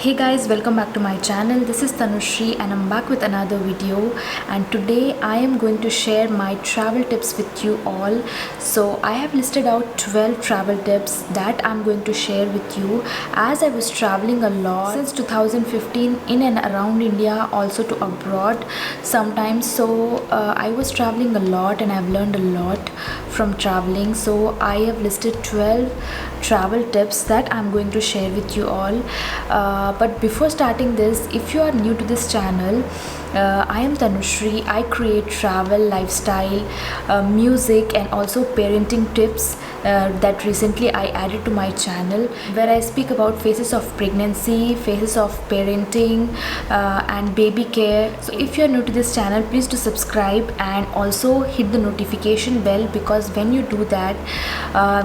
Hey guys, welcome back to my channel. This is Tanushri and I'm back with another video, and today I am going to share my travel tips with you all. So I have listed out 12 travel tips that I'm going to share with you, as I was traveling a lot since 2015 in and around India, also to abroad sometimes. So I was traveling a lot and I've learned a lot from traveling. So I have listed 12 travel tips that I'm going to share with you all. But before starting this, if you are new to this channel, I am Tanushri. I create travel, lifestyle, music and also parenting tips that recently I added to my channel, where I speak about phases of pregnancy, phases of parenting and baby care. So if you are new to this channel, please do subscribe and also hit the notification bell, because when you do that,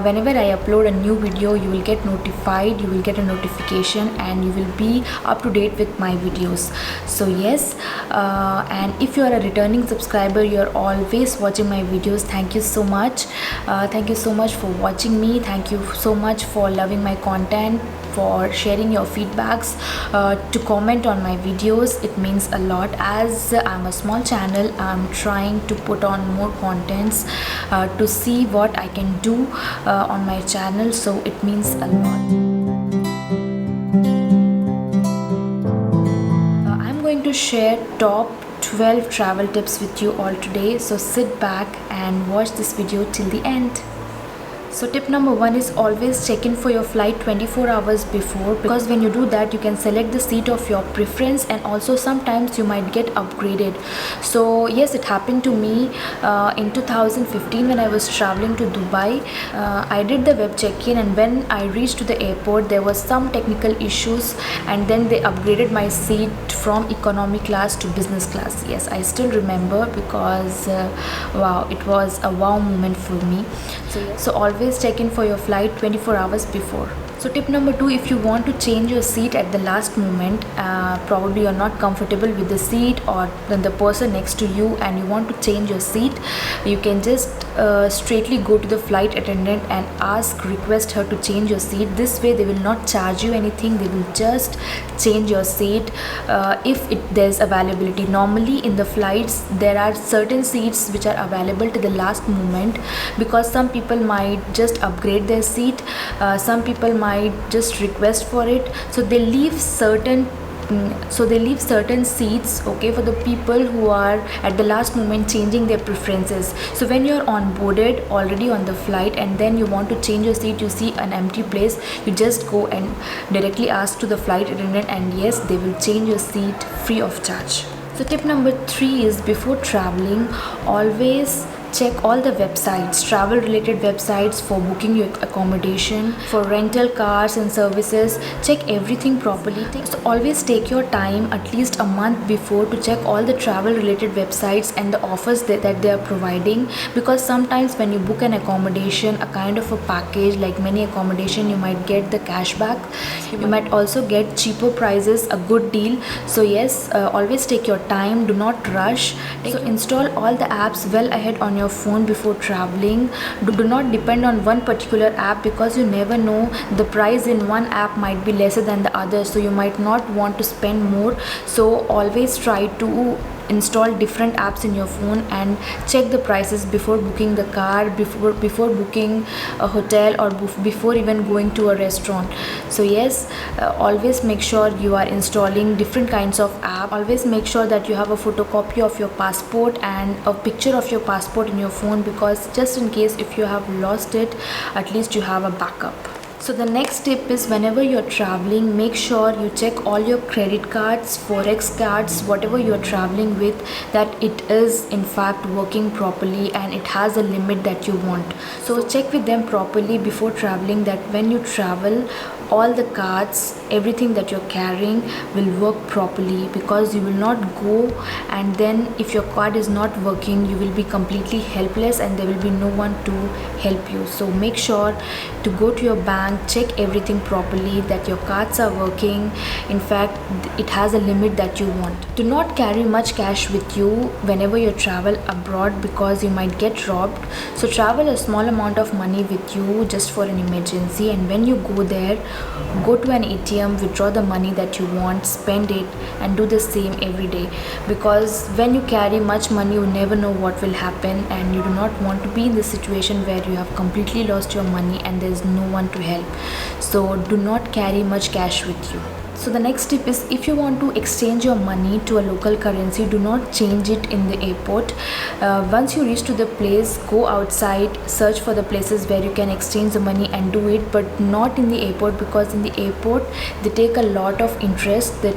whenever I upload a new video, you will get notified, you will get a notification and you will be up to date with my videos. So yes, and if you are a returning subscriber, you are always watching my videos. Thank you so much. Thank you so much for watching me. Thank you so much for loving my content, for sharing your feedbacks, to comment on my videos. It means a lot, as I'm a small channel. I'm trying to put on more contents to see what I can do on my channel, so it means a lot. I'm going to share top 12 travel tips with you all today, so sit back and watch this video till the end. So tip number 1 is always check in for your flight 24 hours before, because when you do that, you can select the seat of your preference and also sometimes you might get upgraded. So yes, it happened to me in 2015 when I was traveling to Dubai. I did the web check-in, and when I reached to the airport, there was some technical issues and then they upgraded my seat from economy class to business class. Yes, I still remember, because wow, it was a wow moment for me. So always check in for your flight 24 hours before. So tip number 2, if you want to change your seat at the last moment, probably you're not comfortable with the seat or the person next to you and you want to change your seat, you can just straightly go to the flight attendant and request her to change your seat. This way they will not charge you anything, they will just change your seat if there's availability. Normally in the flights there are certain seats which are available to the last moment, because some people might just upgrade their seat, some people might just request for it, so they leave certain seats, okay, for the people who are at the last moment changing their preferences. So when you're onboarded already on the flight and then you want to change your seat, you see an empty place, you just go and directly ask to the flight attendant, and yes, they will change your seat free of charge. So tip number 3 is, before traveling, always check all the websites, travel related websites, for booking your accommodation, for rental cars and services. Check everything properly. So always take your time, at least a month before, to check all the travel related websites and the offers that they are providing, because sometimes when you book an accommodation, a kind of a package like many accommodation, you might get the cashback, you might also get cheaper prices, a good deal. So yes, always take your time, do not rush. So install all the apps well ahead on your phone before traveling. Do not depend on one particular app, because you never know, the price in one app might be lesser than the other, so you might not want to spend more. So always try to install different apps in your phone and check the prices before booking the car, before booking a hotel, or before even going to a restaurant. So yes, always make sure you are installing different kinds of app. Always make sure that you have a photocopy of your passport and a picture of your passport in your phone, because just in case if you have lost it, at least you have a backup. So the next tip is, whenever you're traveling, make sure you check all your credit cards, forex cards, whatever you're traveling with, that it is in fact working properly and it has a limit that you want. So check with them properly before traveling, that when you travel, all the cards, everything that you're carrying will work properly, because you will not go and then if your card is not working, you will be completely helpless and there will be no one to help you. So make sure to go to your bank, check everything properly, that your cards are working. In fact, it has a limit that you want. Do not carry much cash with you whenever you travel abroad, because you might get robbed. So travel a small amount of money with you just for an emergency, and when you go there, Go to an ATM, withdraw the money that you want, spend it, and do the same every day. Because when you carry much money, you never know what will happen, and you do not want to be in the situation where you have completely lost your money and there's no one to help. So do not carry much cash with you. So the next tip is, if you want to exchange your money to a local currency, do not change it in the airport. Once you reach to the place, go outside, search for the places where you can exchange the money and do it, but not in the airport, because in the airport they take a lot of interest, they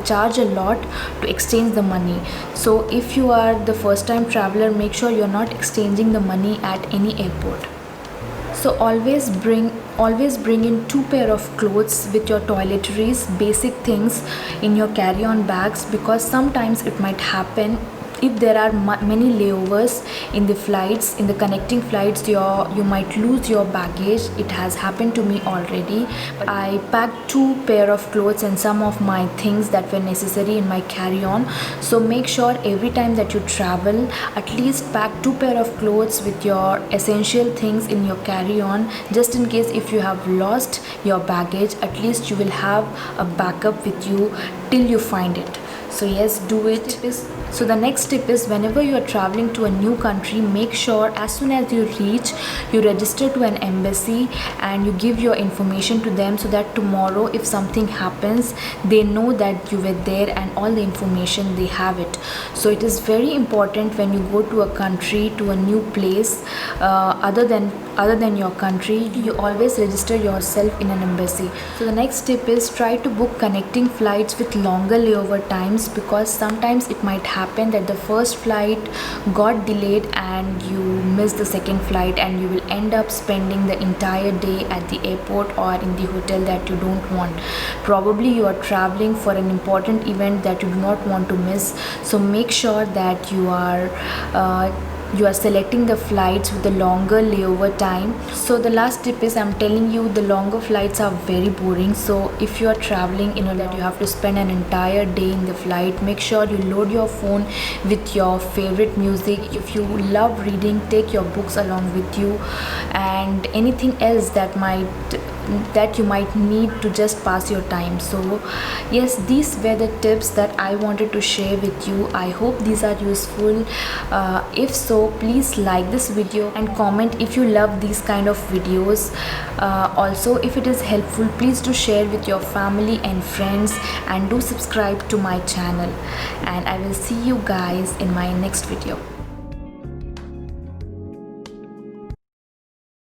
charge a lot to exchange the money. So if you are the first time traveler, make sure you're not exchanging the money at any airport. So always bring in 2 pair of clothes with your toiletries, basic things in your carry-on bags, because sometimes it might happen if there are many layovers in the flights, in the connecting flights, you might lose your baggage. It has happened to me already. I packed 2 pair of clothes and some of my things that were necessary in my carry-on. So make sure every time that you travel, at least pack 2 pair of clothes with your essential things in your carry-on, just in case if you have lost your baggage, at least you will have a backup with you till you find it. So yes, do it. So the next tip is, whenever you are traveling to a new country, make sure as soon as you reach, you register to an embassy and you give your information to them, so that tomorrow if something happens, they know that you were there and all the information, they have it. So it is very important when you go to a country, to a new place, other than your country, you always register yourself in an embassy. So the next tip is, try to book connecting flights with longer layover times, because sometimes it might happen that the first flight got delayed and you miss the second flight, and you will end up spending the entire day at the airport or in the hotel that you don't want. Probably you are traveling for an important event that you do not want to miss. So make sure that you are selecting the flights with the longer layover time. So the last tip is, I'm telling you, the longer flights are very boring. So if you are traveling that you have to spend an entire day in the flight, make sure you load your phone with your favorite music. If you love reading, take your books along with you, and anything else that you might need to just pass your time. So yes, these were the tips that I wanted to share with you. I hope these are useful. If so, please like this video and comment if you love these kind of videos. Also, if it is helpful, please do share with your family and friends, and do subscribe to my channel, and I will see you guys in my next video.